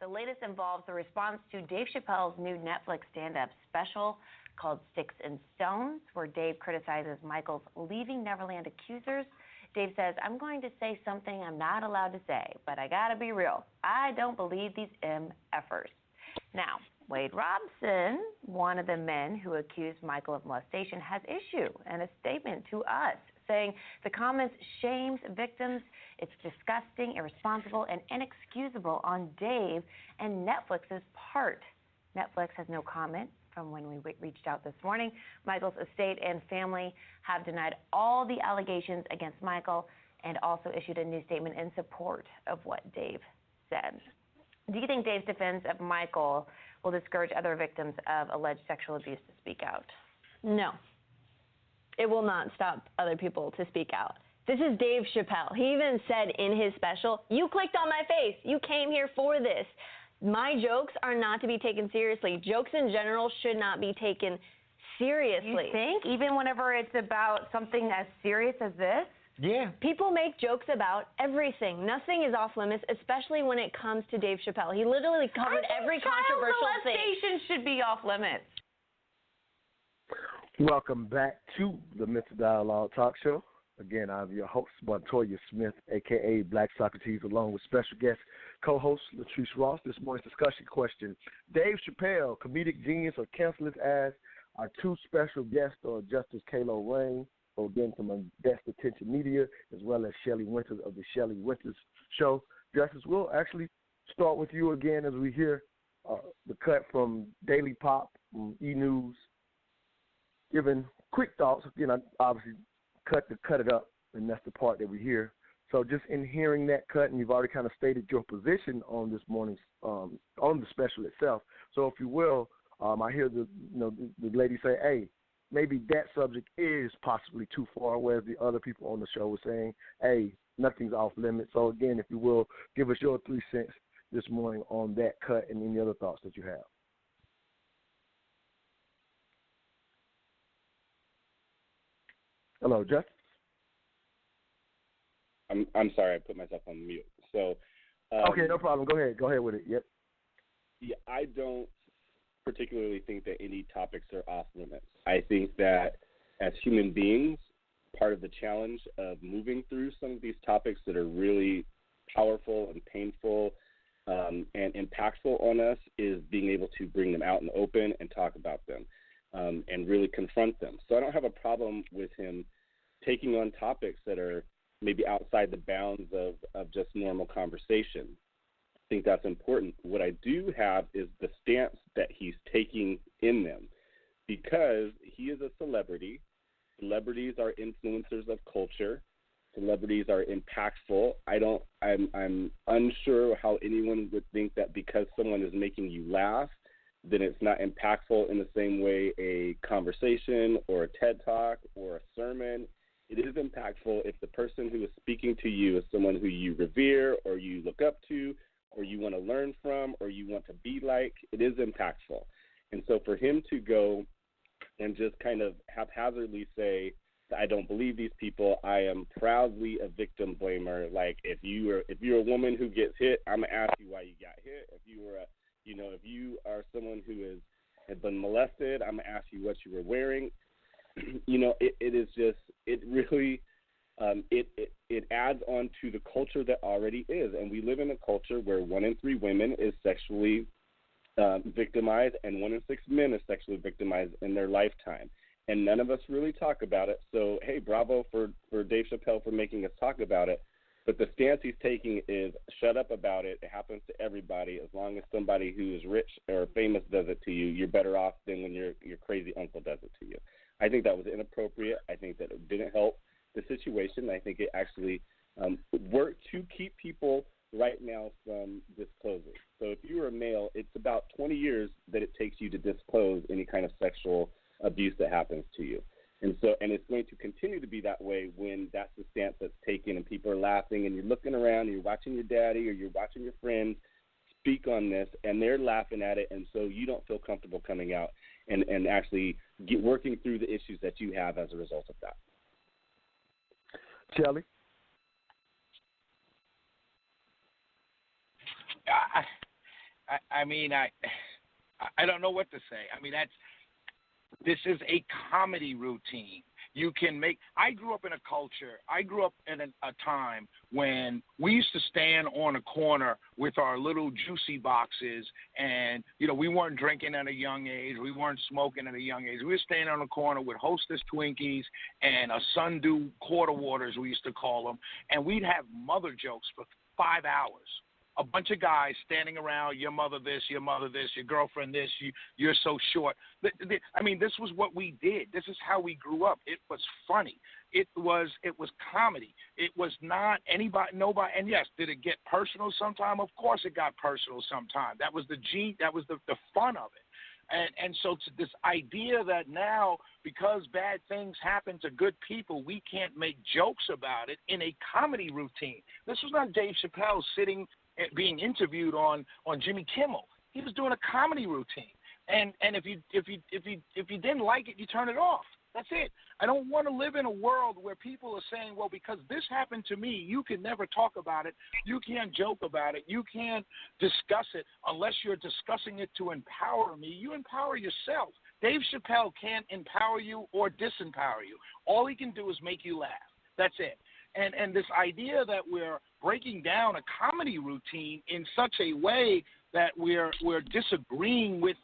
The latest involves the response to Dave Chappelle's new Netflix stand-up special called Sticks and Stones, where Dave criticizes Michael's Leaving Neverland accusers. Dave says, "I'm going to say something I'm not allowed to say, but I gotta be real. I don't believe these MFers." Now, Wade Robson, one of the men who accused Michael of molestation, has issued a statement to us saying the comments shames victims. It's disgusting, irresponsible, and inexcusable on Dave and Netflix's part. Netflix has no comment from when we reached out this morning. Michael's estate and family have denied all the allegations against Michael and also issued a new statement in support of what Dave said. Do you think Dave's defense of Michael will discourage other victims of alleged sexual abuse to speak out? No. It will not stop other people to speak out. This is Dave Chappelle. He even said in his special, "You clicked on my face. You came here for this." My jokes are not to be taken seriously. Jokes in general should not be taken seriously. You think? Even whenever it's about something as serious as this? Yeah. People make jokes about everything. Nothing is off limits, especially when it comes to Dave Chappelle. He literally covered every controversial thing. Child molestation should be off limits. Welcome back to the Mental Dialogue Talk Show. Again, I'm your host, Montoya Smith, a.k.a. Black Socrates, along with special guest co-host Latrice Ross. This morning's discussion question: Dave Chappelle, comedic genius, or cancel his ass? Our two special guests are Justice CALO Rain, again from Best Attention Media, as well as SHELLEY Wynter's of the SHELLEY Wynter's Show. Justice, we'll actually start with you again as we hear the cut from Daily Pop, E! News, giving quick thoughts. Again, I obviously cut it up, and that's the part that we hear. So just in hearing that cut, and you've already kind of stated your position on this morning's on the special itself. So if you will, I hear the lady say, "Hey, maybe that subject is possibly too far," whereas the other people on the show were saying, "Hey, nothing's off limits." So again, if you will, give us your 3 cents this morning on that cut and any other thoughts that you have. Hello, Jeff. I'm sorry, I put myself on mute. So okay, no problem. Go ahead with it. Yep. Yeah, I don't particularly think that any topics are off limits. I think that as human beings, part of the challenge of moving through some of these topics that are really powerful and painful and impactful on us is being able to bring them out in the open and talk about them and really confront them. So I don't have a problem with him taking on topics that are maybe outside the bounds of just normal conversation. I think that's important. What I do have is the stance that he's taking in them, because he is a celebrity. Celebrities are influencers of culture. Celebrities are impactful. I'm unsure how anyone would think that because someone is making you laugh, then it's not impactful in the same way a conversation or a TED Talk or a sermon. It is impactful if the person who is speaking to you is someone who you revere or you look up to or you want to learn from or you want to be like. It is impactful. And so for him to go and just kind of haphazardly say, "I don't believe these people. I am proudly a victim blamer. Like if you're a woman who gets hit, I'm gonna ask you why you got hit. If you are someone who has been molested, I'm gonna ask you what you were wearing." It really adds on to the culture that already is, and we live in a culture where 1 in 3 women is sexually victimized, and 1 in 6 men is sexually victimized in their lifetime. And none of us really talk about it. So, hey, bravo for Dave Chappelle for making us talk about it. But the stance he's taking is shut up about it. It happens to everybody. As long as somebody who is rich or famous does it to you, you're better off than when your crazy uncle does it to you. I think that was inappropriate. I think that it didn't help the situation. I think it actually worked to keep people right now from disclosing. So if you are a male, it's about 20 years that it takes you to disclose any kind of sexual abuse that happens to you. And it's going to continue to be that way when that's the stance that's taken and people are laughing and you're looking around and you're watching your daddy or you're watching your friends speak on this and they're laughing at it, and so you don't feel comfortable coming out and actually working through the issues that you have as a result of that. Shelley? I mean, I don't know what to say. I mean, this is a comedy routine. You can make. I grew up in a culture. I grew up in a time when we used to stand on a corner with our little juicy boxes, and we weren't drinking at a young age. We weren't smoking at a young age. We were standing on a corner with Hostess Twinkies and a Sundew quarter waters, we used to call them, and we'd have mother jokes for 5 hours. A bunch of guys standing around, your mother this, your girlfriend this, you're so short. I mean, this was what we did. This is how we grew up. It was funny. It was comedy. It was not nobody. And yes, did it get personal sometime? Of course it got personal sometime. That was the fun of it. And so to this idea that now, because bad things happen to good people, we can't make jokes about it in a comedy routine. This was not Dave Chappelle being interviewed on Jimmy Kimmel. He was doing a comedy routine, and if you didn't like it, you turn it off. That's it. I don't want to live in a world where people are saying, well, because this happened to me, you can never talk about it, you can't joke about it, you can't discuss it unless you're discussing it to empower me. You empower yourself. Dave Chappelle can't empower you or disempower you. All he can do is make you laugh. That's it. And this idea that we're breaking down a comedy routine in such a way that we're disagreeing with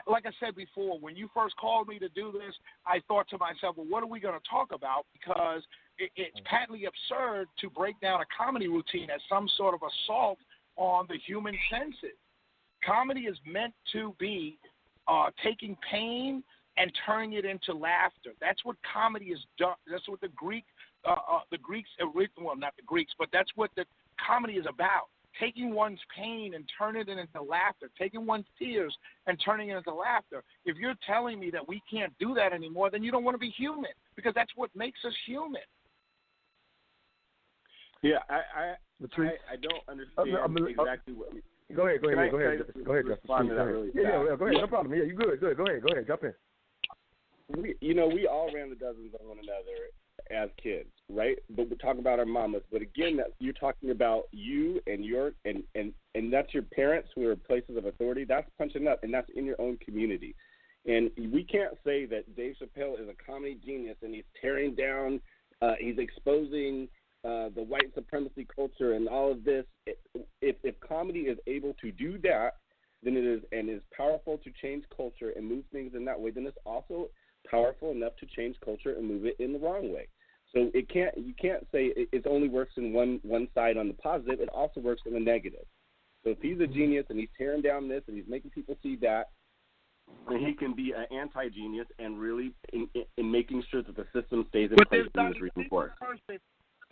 like I said before, when you first called me to do this, I thought to myself, well, what are we going to talk about? Because it's patently absurd to break down a comedy routine as some sort of assault on the human senses. Comedy is meant to be taking pain and turning it into laughter. That's what comedy is done. That's what the Greeks, well, not the Greeks, but that's what the comedy is about. Taking one's pain and turning it into laughter. Taking one's tears and turning it into laughter. If you're telling me that we can't do that anymore, then you don't want to be human, because that's what makes us human. Yeah, I don't understand exactly what. Go ahead, Justin. Go ahead. Yeah, go ahead. No problem. Yeah, you good. Go ahead. Jump in. We all ran the dozens on one another as kids, right? But we're talking about our mamas. But again, that you're talking about you and and that's your parents who are places of authority. That's punching up, and that's in your own community. And we can't say that Dave Chappelle is a comedy genius and he's tearing down, he's exposing the white supremacy culture and all of this. If comedy is able to do that, then it is powerful to change culture and move things in that way. Then it's also powerful enough to change culture and move it in the wrong way. So you can't say it only works in one side on the positive. It also works in the negative. So if he's a genius and he's tearing down this and he's making people see that, then he can be an anti-genius and really in making sure that the system stays in place in this recent course.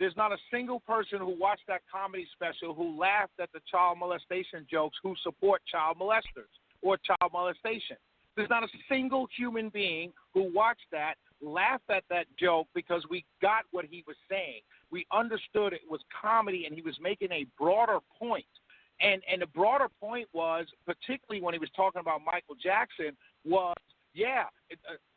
There's not a single person who watched that comedy special who laughed at the child molestation jokes who support child molesters or child molestation. There's not a single human being who watched that, laughed at that joke, because we got what he was saying. We understood it was comedy, and he was making a broader point. And the broader point was, particularly when he was talking about Michael Jackson, was,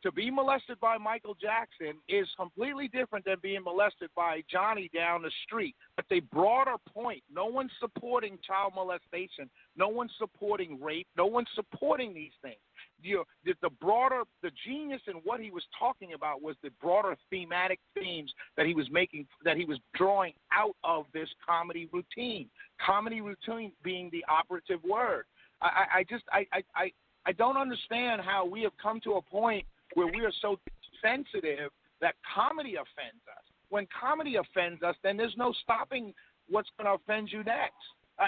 to be molested by Michael Jackson is completely different than being molested by Johnny down the street. But the broader point, no one's supporting child molestation, no one's supporting rape, no one's supporting these things. The genius in what he was talking about was the broader thematic themes that he was drawing out of this comedy routine. Comedy routine being the operative word. I don't understand how we have come to a point where we are so sensitive that comedy offends us. When comedy offends us, then there's no stopping what's going to offend you next.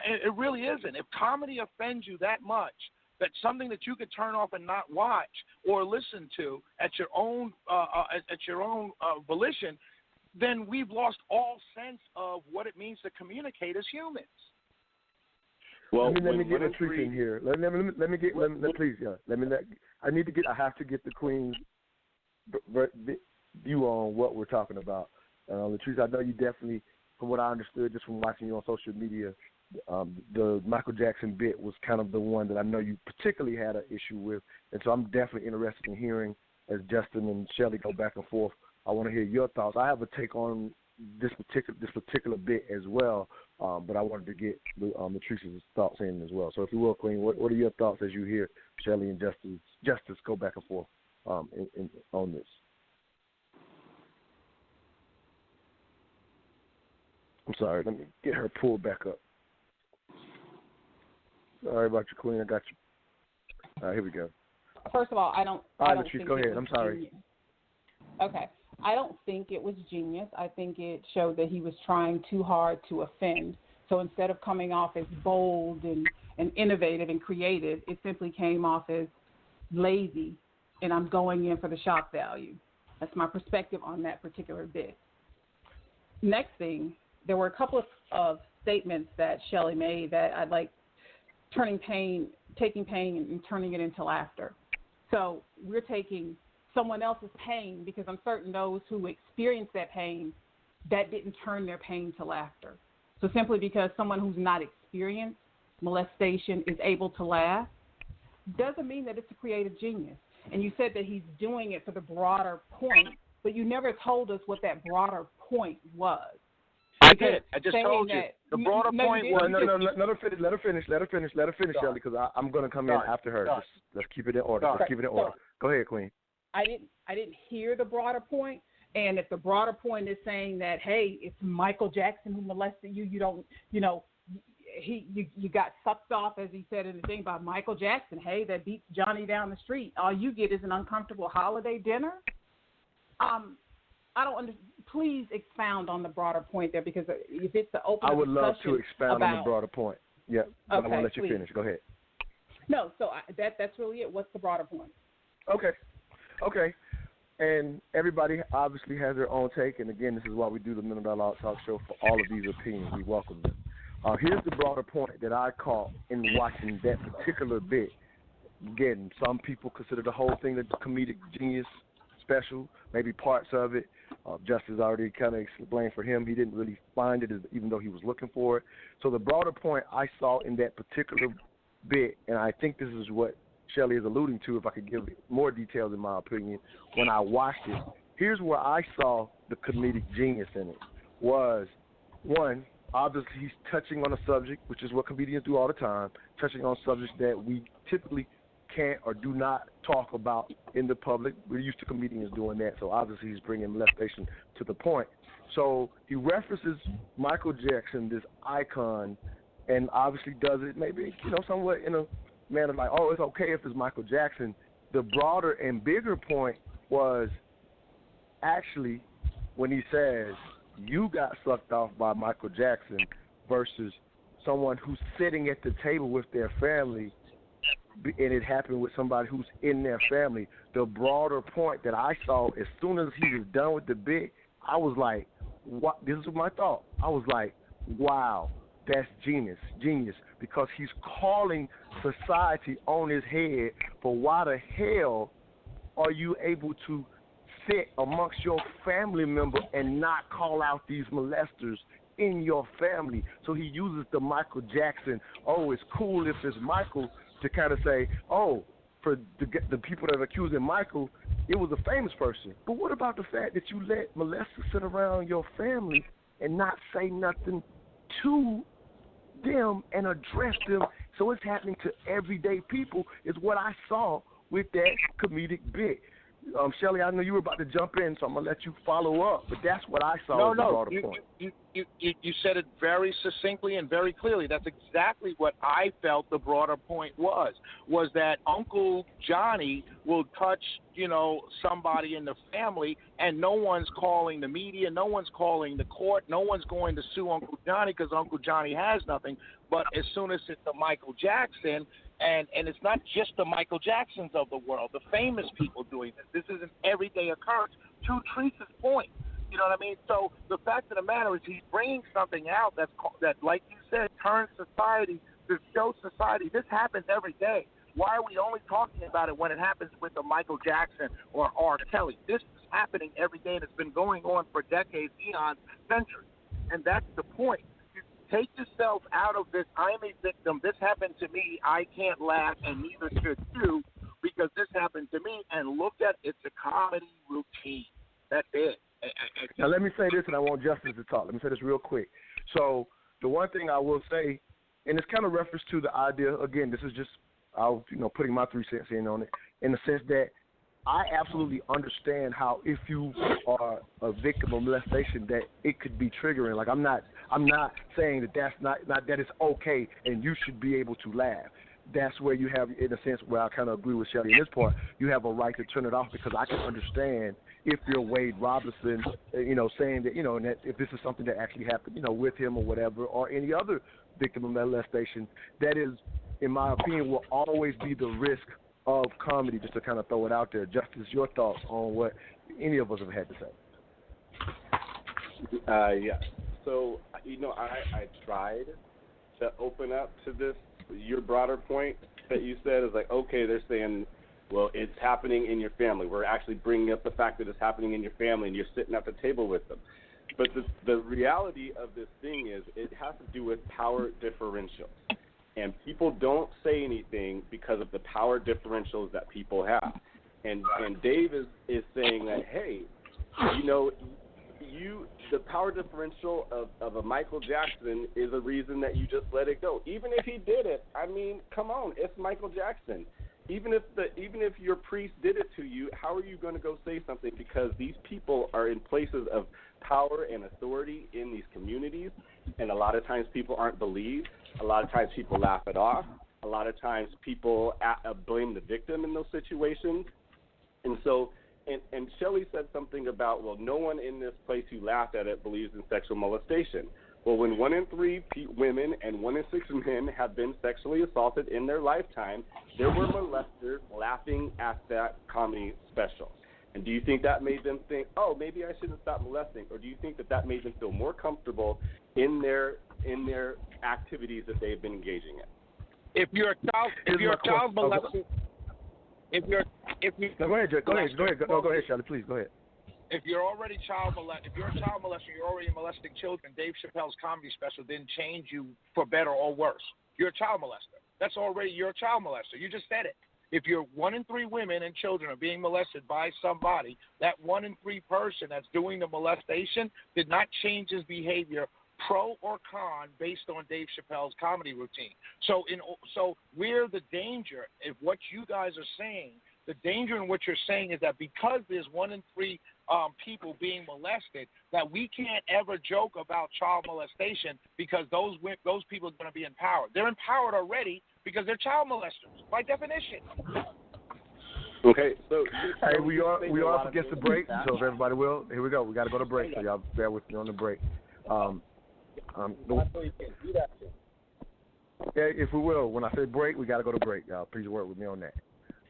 It really isn't. If comedy offends you that much, that's something that you could turn off and not watch or listen to at your own volition, then we've lost all sense of what it means to communicate as humans. Well, let me get a treat in here. I have to get the Queen's view on what we're talking about. Latrice, I know you definitely, from what I understood just from watching you on social media, the Michael Jackson bit was kind of the one that I know you particularly had an issue with, and so I'm definitely interested in hearing, as Justin and Shelley go back and forth, I want to hear your thoughts. I have a take on this particular bit as well, but I wanted to get Latrice's thoughts in as well. So if you will, Queen, what are your thoughts as you hear Shelley and Justice go back and forth on this? I'm sorry, let me get her pulled back up. Sorry about you, Queen. I got you. All right, here we go. First of all, I don't Latrice, think go it ahead. was I'm sorry. genius. Okay. I don't think it was genius. I think it showed that he was trying too hard to offend. So instead of coming off as bold and innovative and creative, it simply came off as lazy, and I'm going in for the shock value. That's my perspective on that particular bit. Next thing, there were a couple of statements that Shelley made that I'd like taking pain and turning it into laughter. So we're taking someone else's pain, because I'm certain those who experienced that pain, that didn't turn their pain to laughter. So simply because someone who's not experienced molestation is able to laugh, doesn't mean that it's a creative genius. And you said that he's doing it for the broader point, but you never told us what that broader point was. I did. I just told you. The broader point was... No, let her finish, Shelley, because I'm going to come in after her. Let's keep it in order. Let's keep it in order. Go ahead, Queen. I didn't hear the broader point, and if the broader point is saying that, hey, it's Michael Jackson who molested you, you got sucked off, as he said in the thing about Michael Jackson, hey, that beats Johnny down the street. All you get is an uncomfortable holiday dinner. I don't understand. Please expound on the broader point there, because if it's the open discussion, I would love to expound on the broader point. Yeah, but okay, I want to let you please finish. Go ahead. No, so that's really it. What's the broader point? Okay. And everybody obviously has their own take, and again, this is why we do the $1 Million Talk Show. For all of these opinions, we welcome them. Here's the broader point that I caught in watching that particular bit. Again, some people consider the whole thing the comedic genius special, maybe parts of it. Justice already kind of explained for him. He didn't really find it, even though he was looking for it. So the broader point I saw in that particular bit, and I think this is what Shelley is alluding to, if I could give more details in my opinion, when I watched it, here's where I saw the comedic genius in it, was, one, obviously he's touching on a subject, which is what comedians do all the time, touching on subjects that we typically can't or do not talk about in the public. We're used to comedians doing that, so obviously he's bringing molestation to the point. So he references Michael Jackson, this icon, and obviously does it maybe, somewhat in a manner like, oh, it's okay if it's Michael Jackson. The broader and bigger point was actually when he says you got sucked off by Michael Jackson versus someone who's sitting at the table with their family, and it happened with somebody who's in their family. The broader point that I saw as soon as he was done with the bit, I was like, what? This is my thought. I was like, wow, that's genius, because he's calling society on his head for why the hell are you able to sit amongst your family member and not call out these molesters in your family. So he uses the Michael Jackson, oh, it's cool if it's Michael, to kind of say, oh, for the people that are accusing Michael, it was a famous person. But what about the fact that you let molesters sit around your family and not say nothing to them and address them? So it's happening to everyday people is what I saw with that comedic bit. Shelley, I know you were about to jump in, so I'm going to let you follow up, but that's what I saw as the broader point. You said it very succinctly and very clearly. That's exactly what I felt the broader point was that Uncle Johnny will touch, somebody in the family, and no one's calling the media, no one's calling the court, no one's going to sue Uncle Johnny because Uncle Johnny has nothing. But as soon as it's the Michael Jackson, and it's not just the Michael Jacksons of the world, the famous people doing this. This is an everyday occurrence. To Teresa's point, you know what I mean? So the fact of the matter is he's bringing something out that, like you said, turns society, to show society this happens every day. Why are we only talking about it when it happens with a Michael Jackson or R. Kelly? This is happening every day, and it's been going on for decades, eons, centuries. And that's the point. Take yourself out of this, I'm a victim, this happened to me, I can't laugh, and neither should you, because this happened to me, and look at it's a comedy routine. That's it. Now let me say this, and I want Justice to talk. Let me say this real quick. So the one thing I will say, and it's kind of reference to the idea, again, this is just, putting my 3 cents in on it, in the sense that I absolutely understand how if you are a victim of molestation that it could be triggering. Like I'm not saying that that's not that it's okay and you should be able to laugh. That's where you have, in a sense, where I kind of agree with Shelley in this part, you have a right to turn it off, because I can understand if you're Wade Robinson, saying that, and that if this is something that actually happened, with him or whatever, or any other victim of molestation, that is, in my opinion, will always be the risk of comedy, just to kind of throw it out there. Justice, your thoughts on what any of us have had to say? Yeah. So, I tried to open up to this. Your broader point that you said is like, okay, they're saying, well, it's happening in your family. We're actually bringing up the fact that it's happening in your family and you're sitting at the table with them. But the reality of this thing is it has to do with power differentials. And people don't say anything because of the power differentials that people have. And Dave is saying that, hey, the power differential of a Michael Jackson is a reason that you just let it go. Even if he did it, I mean, come on, it's Michael Jackson. Even if your priest did it to you, how are you going to go say something? Because these people are in places of power and authority in these communities, and a lot of times people aren't believed. A lot of times people laugh it off. A lot of times people blame the victim in those situations. And so, and Shelley said something about, well, no one in this place who laughed at it believes in sexual molestation. Well, when 1 in 3 women and 1 in 6 men have been sexually assaulted in their lifetime, there were molesters laughing at that comedy special. And do you think that made them think, oh, maybe I shouldn't stop molesting? Or do you think that made them feel more comfortable in their activities that they've been engaging in? If you're a child molester, Go ahead, Shelley, please go ahead. If you're a child molester, you're already molesting children. Dave Chappelle's comedy special didn't change you for better or worse. You're a child molester. You're a child molester. You just said it. If you're 1 in 3 women and children are being molested by somebody, that 1 in 3 person that's doing the molestation did not change his behavior, pro or con, based on Dave Chappelle's comedy routine. So where the danger, if what you guys are saying, the danger in what you're saying is that because there's 1 in 3 people being molested, that we can't ever joke about child molestation because those people are going to be empowered. They're empowered already because they're child molesters by definition. Okay, so hey, we are up against the break, so if everybody will, here we go. We got to go to break, so y'all bear with me on the break. If we will, when I say break, we got to go to break, y'all. Please work with me on that.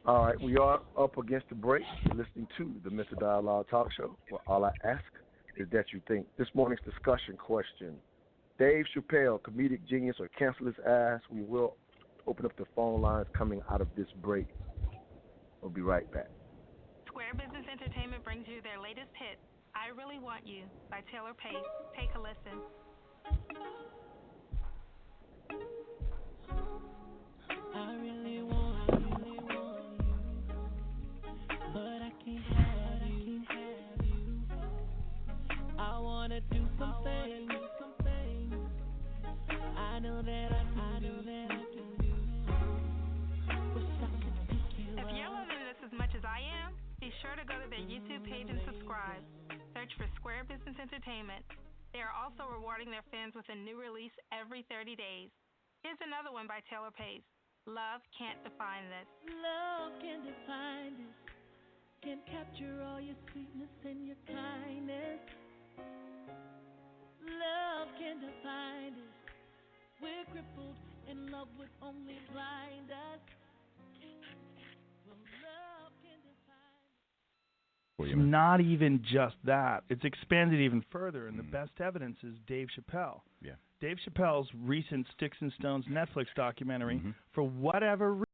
All right, we are up against the break. You're listening to the Mr. Dialogue Talk Show, where all I ask is that you think. This morning's discussion question: Dave Chappelle, comedic genius, or cancel his ass? We will open up the phone lines coming out of this break. We'll be right back. Square Business Entertainment brings you their latest hit, I Really Want You, by Taylor Pace. Take a listen. I really want you, but I can't have you. I wanna do some things. I know that I can do. If you're loving this as much as I am, be sure to go to their YouTube page and subscribe. Search for Square Business Entertainment. They are also rewarding their fans with a new release every 30 days. Here's another one by Taylor Pace. Love Can't Define This. Love can't define this. Can't capture all your sweetness and your kindness. Love can't define this. We're crippled and love would only blind us. Well, love can't define. It's not even just that. It's expanded even further, and the best evidence is Dave Chappelle. Yeah. Dave Chappelle's recent Sticks and Stones Netflix documentary, for whatever reason,